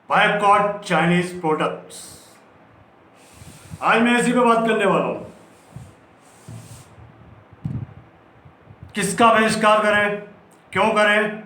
Boycott Chinese products. आज मैं इसी पे बात करने वाला हूं। किसका बहिष्कार करें, क्यों करें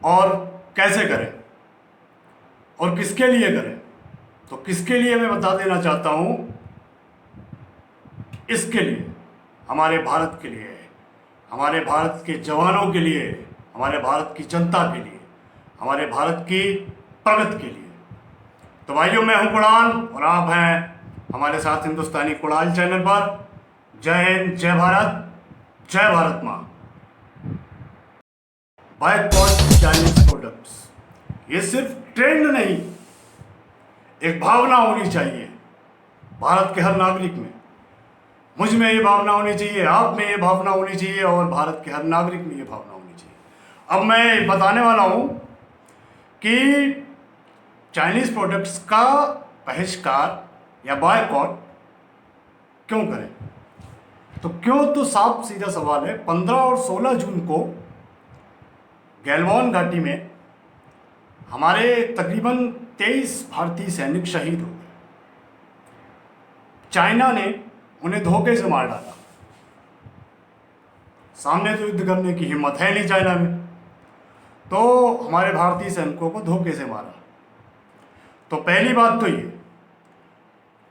और कैसे करें और किसके लिए करें। तो किसके लिए मैं बता देना चाहता हूं, इसके लिए हमारे भारत के लिए, हमारे भारत के जवानों के लिए, हमारे भारत की जनता के लिए, हमारे भारत की प्रगति के लिए। तो भाइयों, मैं हूं कुणाल और आप हैं हमारे साथ हिंदुस्तानी कुणाल चैनल पर। जय हिंद, जय भारत, जय भारत माँ। बायकॉट चाइनीज प्रोडक्ट्स, ये सिर्फ ट्रेंड नहीं, एक भावना होनी चाहिए भारत के हर नागरिक में। मुझ में ये भावना होनी चाहिए, आप में ये भावना होनी चाहिए और भारत के हर नागरिक में ये भावना होनी चाहिए। अब मैं बताने वाला हूं कि चाइनीज प्रोडक्ट्स का बहिष्कार या बायकॉट क्यों करें। तो क्यों, तो साफ सीधा सवाल है। 15 और 16 जून को गैलवान घाटी में हमारे तकरीबन 23 भारतीय सैनिक शहीद हो गए। चाइना ने उन्हें धोखे से मार डाला। सामने तो युद्ध करने की हिम्मत है नहीं चाइना में, तो हमारे भारतीय सैनिकों को धोखे से मारा। तो पहली बात तो ये,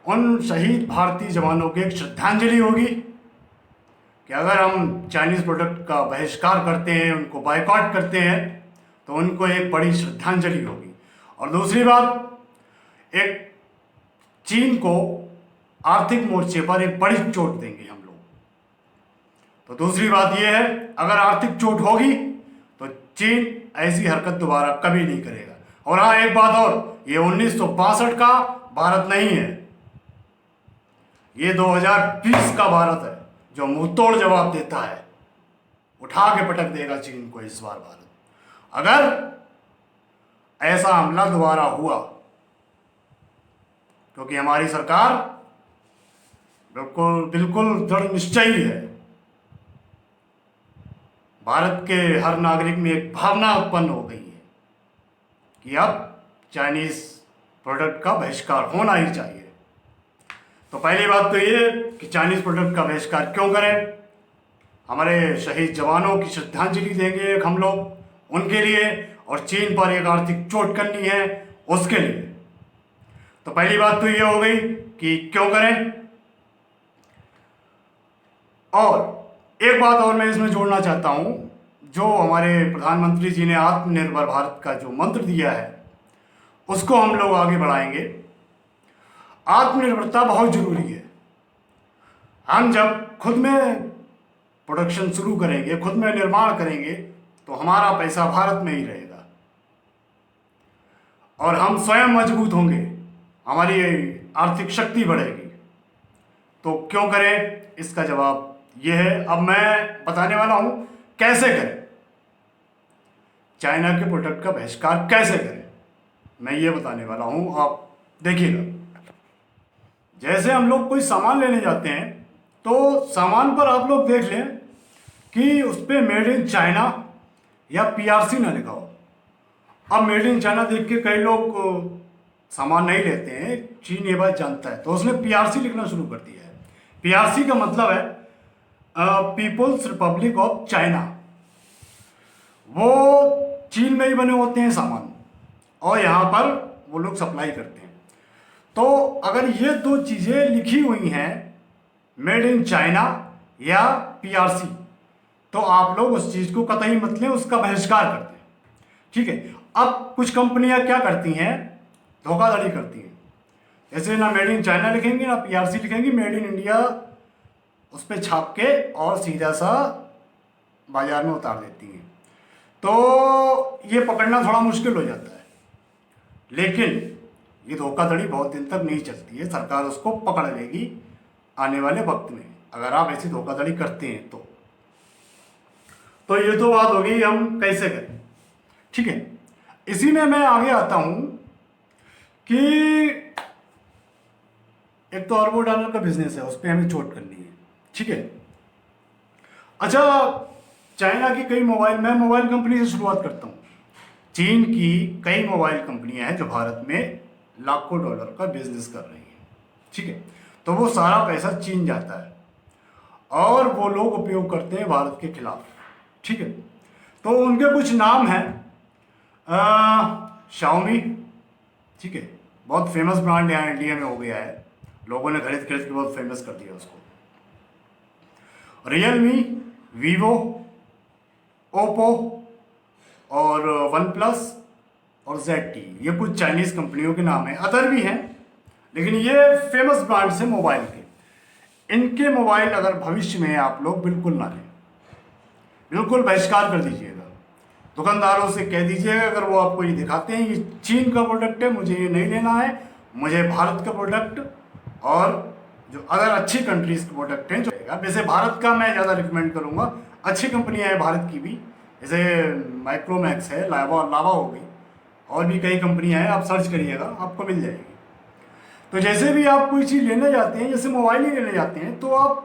उन शहीद भारतीय जवानों की एक श्रद्धांजलि होगी कि अगर हम चाइनीज प्रोडक्ट का बहिष्कार करते हैं, उनको बायकॉट करते हैं, तो उनको एक बड़ी श्रद्धांजलि होगी। और दूसरी बात, एक चीन को आर्थिक मोर्चे पर एक बड़ी चोट देंगे हम लोग। तो दूसरी बात यह है, अगर आर्थिक चोट होगी तो चीन ऐसी हरकत दोबारा कभी नहीं करेगा। और हाँ, एक बात और, ये 1962 का भारत नहीं है, ये 2020 का भारत है जो मुंह तोड़ जवाब देता है। उठा के पटक देगा चीन को इस बार भारत। अगर ऐसा हमला दोबारा हुआ, क्योंकि हमारी सरकार बिल्कुल बिल्कुल दृढ़ निश्चयी है। भारत के हर नागरिक में एक भावना उत्पन्न हो गई है कि अब चाइनीज प्रोडक्ट का बहिष्कार होना ही चाहिए। तो पहली बात तो ये कि चाइनीज प्रोडक्ट का बहिष्कार क्यों करें। हमारे शहीद जवानों की श्रद्धांजलि देंगे एक हम लोग उनके लिए, और चीन पर एक आर्थिक चोट करनी है उसके लिए। तो पहली बात तो ये हो गई कि क्यों करें। और एक बात और मैं इसमें जोड़ना चाहता हूं, जो हमारे प्रधानमंत्री जी ने आत्मनिर्भर भारत का जो मंत्र दिया है, उसको हम लोग आगे बढ़ाएंगे। आत्मनिर्भरता बहुत जरूरी है। हम जब खुद में प्रोडक्शन शुरू करेंगे, खुद में निर्माण करेंगे, तो हमारा पैसा भारत में ही रहेगा और हम स्वयं मजबूत होंगे, हमारी आर्थिक शक्ति बढ़ेगी। तो क्यों करें, इसका जवाब यह है। अब मैं बताने वाला हूं कैसे करें, चाइना के प्रोडक्ट का बहिष्कार कैसे करें, मैं ये बताने वाला हूं। आप देखिएगा, जैसे हम लोग कोई सामान लेने जाते हैं तो सामान पर आप लोग देख लें कि उस पर मेड इन चाइना या पीआरसी ना लिखा हो। अब मेड इन चाइना देख के कई लोग सामान नहीं लेते हैं, चीन ये बात जानता है, तो उसने पीआरसी लिखना शुरू कर दिया है। पीआरसी का मतलब है पीपुल्स रिपब्लिक ऑफ चाइना। वो चीन में ही बने होते हैं सामान और यहाँ पर वो लोग सप्लाई करते हैं। तो अगर ये दो चीज़ें लिखी हुई हैं, मेड इन चाइना या पीआरसी, तो आप लोग उस चीज़ को कतई मत लें, उसका बहिष्कार करते हैं। ठीक है। अब कुछ कंपनियां क्या करती हैं, धोखाधड़ी करती हैं। जैसे ना मेड इन चाइना लिखेंगी ना पीआरसी लिखेंगी, मेड इन इंडिया उस पर छाप के और सीधा सा बाजार में उतार देती हैं। तो ये पकड़ना थोड़ा मुश्किल हो जाता है, लेकिन ये धोखाधड़ी बहुत दिन तक नहीं चलती है, सरकार उसको पकड़ लेगी आने वाले वक्त में, अगर आप ऐसी धोखाधड़ी करते हैं तो ये तो बात होगी हम कैसे करें। ठीक है। इसी में मैं आगे आता हूं कि एक तो अरबों डॉलर का बिजनेस है, उस पर हमें चोट करनी है। ठीक है। अच्छा, चाइना की कई मैं मोबाइल कंपनी से शुरुआत करता हूं। चीन की कई मोबाइल कंपनियां हैं जो भारत में लाखों डॉलर का बिजनेस कर रही हैं, ठीक है। तो वो सारा पैसा चीन जाता है और वो लोग उपयोग करते हैं भारत के खिलाफ, ठीक है। तो उनके कुछ नाम हैं, शाओमी, ठीक है, बहुत फेमस ब्रांड यहाँ इंडिया में हो गया है, लोगों ने खरीद खरीद के बहुत फेमस कर दिया उसको। रियलमी, वीवो, ओप्पो और वन प्लस और ZTE, ये कुछ चाइनीज़ कंपनियों के नाम हैं, अदर भी हैं, लेकिन ये फेमस ब्रांड्स हैं मोबाइल के। इनके मोबाइल अगर भविष्य में आप लोग बिल्कुल ना लें, बिल्कुल बहिष्कार कर दीजिएगा। दुकानदारों से कह दीजिएगा अगर वो आपको ये दिखाते हैं ये चीन का प्रोडक्ट है, मुझे ये नहीं लेना है, मुझे भारत का प्रोडक्ट और जो अगर अच्छी कंट्रीज के प्रोडक्ट हैं जो वैसे भारत का मैं ज़्यादा रिकमेंड करूँगा। अच्छी कंपनियाँ हैं भारत की भी, जैसे माइक्रोमैक्स है, लावा हो गई, और भी कई कंपनियाँ हैं, आप सर्च करिएगा आपको मिल जाएगी। तो जैसे भी आप कोई चीज़ लेने जाते हैं, जैसे मोबाइल ही लेने जाते हैं, तो आप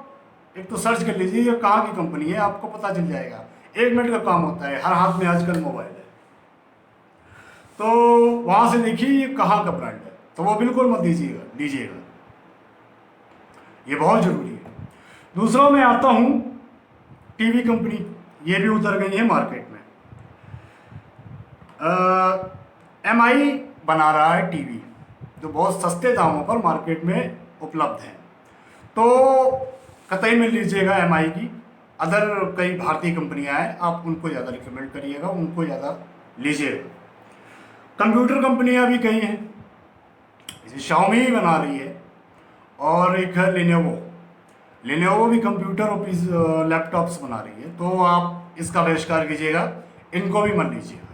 एक तो सर्च कर लीजिए ये कहाँ की कंपनी है, आपको पता चल जाएगा। 1 मिनट का काम होता है, हर हाथ में आजकल मोबाइल है, तो वहाँ से देखिए ये कहाँ का ब्रांड है, तो वो बिल्कुल मत लीजिएगा, ये बहुत ज़रूरी है। दूसरा मैं आता हूँ टीवी कंपनी, ये भी उतर गई है मार्केट में। MI बना रहा है टीवी जो बहुत सस्ते दामों पर मार्केट में उपलब्ध हैं, तो कतई में लीजिएगा MI की। अदर कई भारतीय कंपनियां हैं, आप उनको ज़्यादा रिकमेंड करिएगा, उनको ज़्यादा लीजिएगा। कंप्यूटर कंपनियां भी कई हैं, जैसे शाओमी बना रही है, और एक है लिनोवो भी कंप्यूटर और लैपटॉप्स बना रही है, तो आप इसका बहिष्कार कीजिएगा, इनको भी मत लीजिएगा,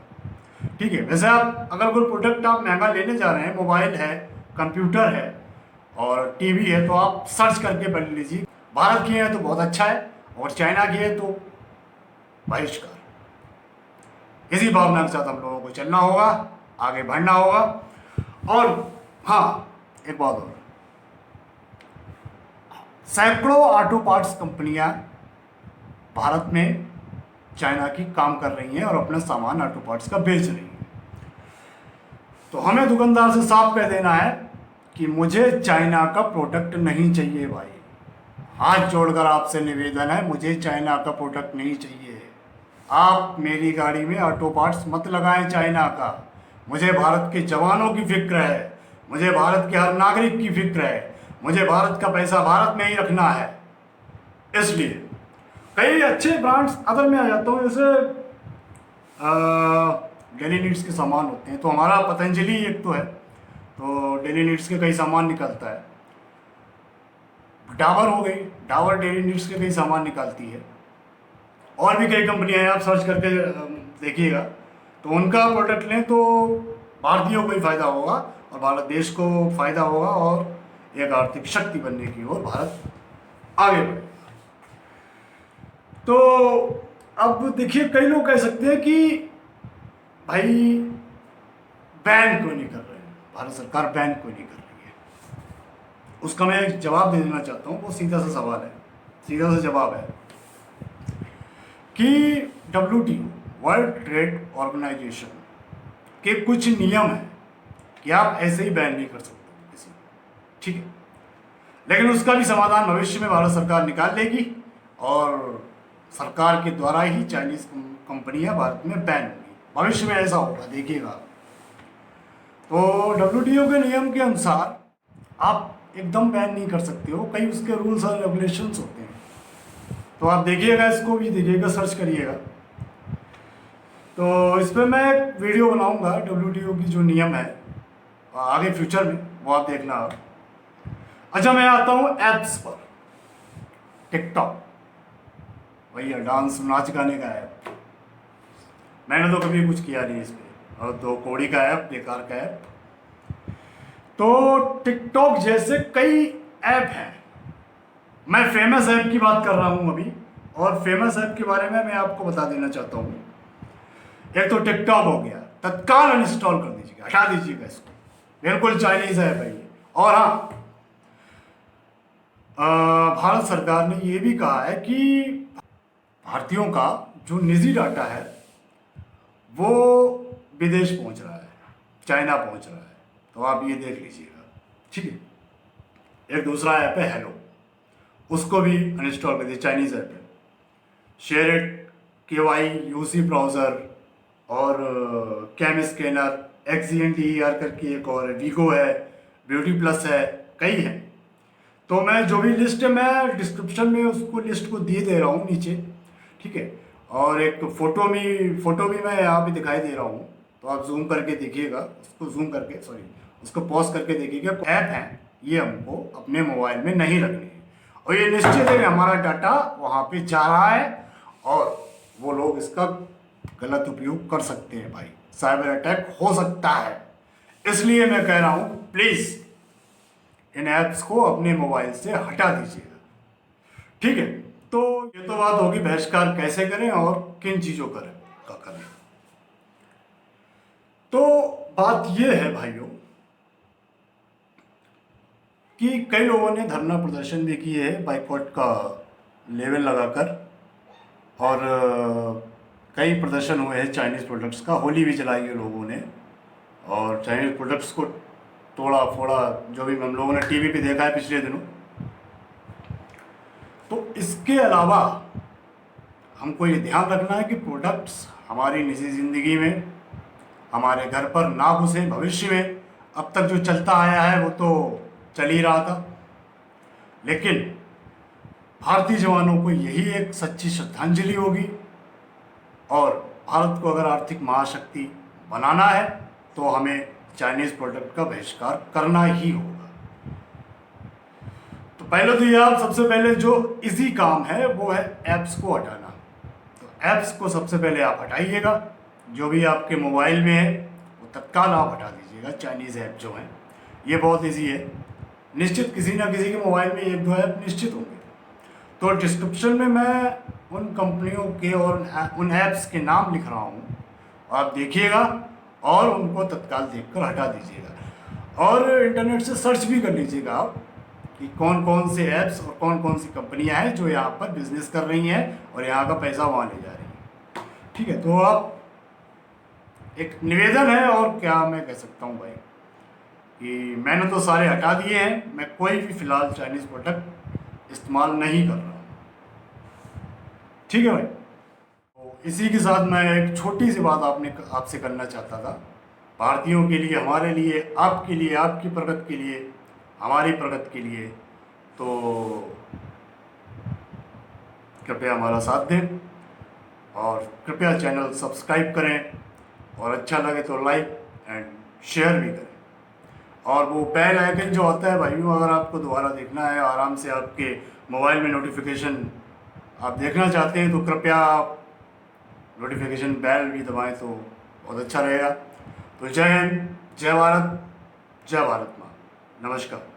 ठीक है। वैसे आप अगर कोई प्रोडक्ट आप महंगा लेने जा रहे हैं, मोबाइल है, कंप्यूटर है और टीवी है, तो आप सर्च करके पढ़ लीजिए। भारत की है तो बहुत अच्छा है, और चाइना की है तो बहिष्कार। इसी भावना के साथ हम लोगों को चलना होगा, आगे बढ़ना होगा। और हाँ, एक बात और, सैकड़ों ऑटो पार्ट्स कंपनियां भारत में चाइना की काम कर रही हैं और अपना सामान ऑटो पार्ट्स का बेच रही हैं। तो हमें दुकानदार से साफ कह देना है कि मुझे चाइना का प्रोडक्ट नहीं चाहिए भाई, हाथ जोड़कर आपसे निवेदन है, मुझे चाइना का प्रोडक्ट नहीं चाहिए। आप मेरी गाड़ी में ऑटो पार्ट्स मत लगाएं चाइना का। मुझे भारत के जवानों की फिक्र है, मुझे भारत के हर नागरिक की फिक्र है, मुझे भारत का पैसा भारत में ही रखना है। इसलिए कई अच्छे ब्रांड्स अगर मैं आ जाता हूँ, जैसे डेली नीड्स के सामान होते हैं, तो हमारा पतंजलि एक तो है, तो डेली नीड्स के कई सामान निकलता है। डाबर हो गई, डाबर डेली नीड्स के कई सामान निकालती है, और भी कई कंपनियां हैं, आप सर्च करके देखिएगा, तो उनका प्रोडक्ट लें तो भारतीयों को ही फायदा होगा और भारत देश को फायदा होगा, और एक आर्थिक शक्ति बनने की ओर भारत आगे बढ़ेगा। तो अब देखिए, कई लोग कह सकते हैं कि भाई बैन क्यों नहीं कर रहे हैं, भारत सरकार बैन क्यों नहीं कर रही है। उसका मैं एक जवाब दे देना चाहता हूँ, वो सीधा सा सवाल है, सीधा सा जवाब है कि WTO, वर्ल्ड ट्रेड ऑर्गेनाइजेशन के कुछ नियम हैं कि आप ऐसे ही बैन नहीं कर सकते किसी, ठीक है। लेकिन उसका भी समाधान भविष्य में भारत सरकार निकाल लेगी, और सरकार के द्वारा ही चाइनीज कंपनियां भारत में बैन होंगी, भविष्य में ऐसा होगा, देखिएगा। तो WTO के नियम के अनुसार आप एकदम बैन नहीं कर सकते हो, कई उसके रूल्स और रेगुलेशंस होते हैं, तो आप देखिएगा, इसको भी देखिएगा, सर्च करिएगा। तो इस पर मैं एक वीडियो बनाऊंगा, WTO की जो नियम है आगे फ्यूचर में, वो आप देखना। अच्छा, मैं आता हूँ ऐप्स पर। टिकटॉक, भैया डांस नाच गाने का ऐप, मैंने तो कभी कुछ किया नहीं इस पर, और 2 कौड़ी का ऐप, बेकार का ऐप। तो टिकटॉक जैसे कई ऐप हैं, मैं फेमस ऐप की बात कर रहा हूँ अभी, और फेमस ऐप के बारे में मैं आपको बता देना चाहता हूँ। एक तो टिकटॉक हो गया, तत्काल अनइंस्टॉल कर दीजिएगा, हटा दीजिएगा इसको, बिल्कुल चाइनीज ऐप है ये। और हाँ, भारत सरकार ने ये भी कहा है कि भारतीयों का जो निजी डाटा है वो विदेश पहुंच रहा है, चाइना पहुंच रहा है, तो आप ये देख लीजिएगा। ठीक है। एक दूसरा ऐप है हेलो, उसको भी अनइंस्टॉल कर दिया, चाइनीज़ ऐप है। Share it, KY, UC browser और कैम स्कैनर, XENTER करके एक और है, वीगो है, ब्यूटी प्लस है, कई हैं। तो मैं जो भी लिस्ट है मैं डिस्क्रिप्शन में उसको लिस्ट को दिए दे रहा हूँ नीचे। ठीक है। और एक फ़ोटो भी मैं यहाँ पे दिखाई दे रहा हूँ, तो आप जूम करके देखिएगा, उसको जूम करके सॉरी उसको पॉज करके देखिएगा। ऐप हैं ये, हमको अपने मोबाइल में नहीं रखनी है, और ये निश्चित है कि हमारा डाटा वहाँ पे जा रहा है और वो लोग इसका गलत उपयोग कर सकते हैं भाई, साइबर अटैक हो सकता है। इसलिए मैं कह रहा हूँ प्लीज़ इन ऐप्स को अपने मोबाइल से हटा दीजिएगा। ठीक है। तो ये तो बात होगी बहिष्कार कैसे करें और किन चीज़ों का करें। तो बात ये है भाइयों कि कई लोगों ने धरना प्रदर्शन भी किए है, बाइकआउट का लेवल लगाकर, और कई प्रदर्शन हुए हैं चाइनीज़ प्रोडक्ट्स का। होली भी जलाई है लोगों ने, और चाइनीज़ प्रोडक्ट्स को तोड़ा फोड़ा, जो भी हम लोगों ने टीवी पे देखा है पिछले दिनों। तो इसके अलावा हमको ये ध्यान रखना है कि प्रोडक्ट्स हमारी निजी ज़िंदगी में, हमारे घर पर ना घुसे भविष्य में। अब तक जो चलता आया है वो तो चल ही रहा था, लेकिन भारतीय जवानों को यही एक सच्ची श्रद्धांजलि होगी, और भारत को अगर आर्थिक महाशक्ति बनाना है तो हमें चाइनीज़ प्रोडक्ट का बहिष्कार करना ही होगा। तो पहले तो ये, आप सबसे पहले जो इजी काम है वो है ऐप्स को हटाना। तो ऐप्स को सबसे पहले आप हटाइएगा, जो भी आपके मोबाइल में है वो तत्काल आप हटा दीजिएगा। चाइनीज़ ऐप जो हैं, ये बहुत इजी है, निश्चित किसी ना किसी के मोबाइल में एक दो ऐप निश्चित होंगे। तो डिस्क्रिप्शन में मैं उन कंपनियों के और उन ऐप्स के नाम लिख रहा हूँ, आप देखिएगा और उनको तत्काल देखकर हटा दीजिएगा। और इंटरनेट से सर्च भी कर लीजिएगा आप कि कौन कौन से ऐप्स और कौन कौन सी कंपनियां हैं जो यहाँ पर बिजनेस कर रही हैं और यहाँ का पैसा वहाँ ले जा रही हैं। ठीक है। तो आप, एक निवेदन है, और क्या मैं कह सकता हूँ भाई, कि मैंने तो सारे हटा दिए हैं, मैं कोई भी फ़िलहाल चाइनीज़ प्रोडक्ट इस्तेमाल नहीं कर रहा हूँ। ठीक है भाई। तो इसी के साथ मैं एक छोटी सी बात आपसे करना चाहता था, भारतीयों के लिए, हमारे लिए, आपके लिए, आपकी प्रगति के लिए, हमारी प्रगति के लिए। तो कृपया हमारा साथ दें और कृपया चैनल सब्सक्राइब करें, और अच्छा लगे तो लाइक एंड शेयर भी करें। और वो बेल आइकन जो होता है भाइयों, अगर आपको दोबारा देखना है, आराम से आपके मोबाइल में नोटिफिकेशन आप देखना चाहते हैं, तो कृपया आप नोटिफिकेशन बेल भी दबाएं तो बहुत अच्छा रहेगा। तो जय हिंद, जय भारत, जय भारत माँ, नमस्कार।